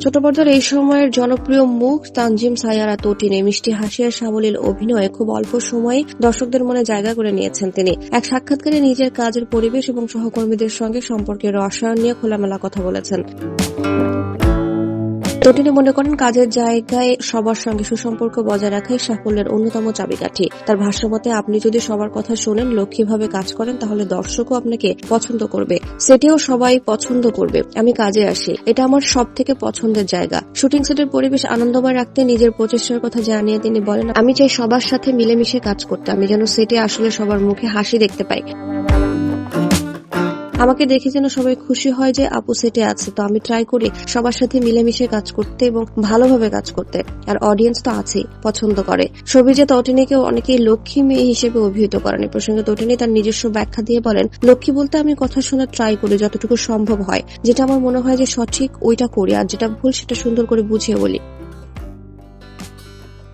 ছোট পর্দার এই সময়ের জনপ্রিয় মুখ তানজিম সায়ারা তটিনী মিষ্টি হাসি আর সাবলীল অভিনয়ে খুব অল্প সময়ে দর্শকদের মনে জায়গা করে নিয়েছেন তিনি। এক সাক্ষাৎকারে নিজের কাজের পরিবেশ এবং সহকর্মীদের সঙ্গে সম্পর্কের রসায়ন নিয়ে খোলামেলা কথা বলেছেন। তটিনী মনে করেন কাজের জায়গায় সবার সঙ্গে সুসম্পর্ক বজায় রাখাই সাফল্যের অন্যতম চাবিকাঠি। তার ভাষ্যমতে, আপনি যদি সবার কথা শোনেন, লক্ষ্মীভাবে কাজ করেন, তাহলে দর্শকও আপনাকে পছন্দ করবে, সেটিও সবাই পছন্দ করবে। আমি কাজে আসি, এটা আমার সব থেকে পছন্দের জায়গা। শুটিং সেটের পরিবেশ আনন্দময় রাখতে নিজের প্রচেষ্টার কথা জানিয়ে তিনি বলেন, আমি চাই সবার সাথে মিলেমিশে কাজ করতে, আমি যেন সেটে আসলে সবার মুখে হাসি দেখতে পাই। আমাকে দেখে যেন সবাই খুশি হয় যে আপু সেটে আছে। তো আমি ট্রাই করি সবার সাথে মিলেমিশে কাজ করতে এবং ভালোভাবে কাজ করতে। আর অডিয়েন্স তো আছেই, পছন্দ করে। শোবিজে তটিনীকে অনেকেই লক্ষ্মী মেয়ে হিসেবে অভিহিত করেন। এই প্রসঙ্গে তটিনী তার নিজস্ব ব্যাখ্যা দিয়ে বলেন, লক্ষ্মী বলতে আমি কথা শোনার ট্রাই করি যতটুকু সম্ভব হয়। যেটা আমার মনে হয় যে সঠিক ওইটা করি, আর যেটা ভুল সেটা সুন্দর করে বুঝিয়ে বলি।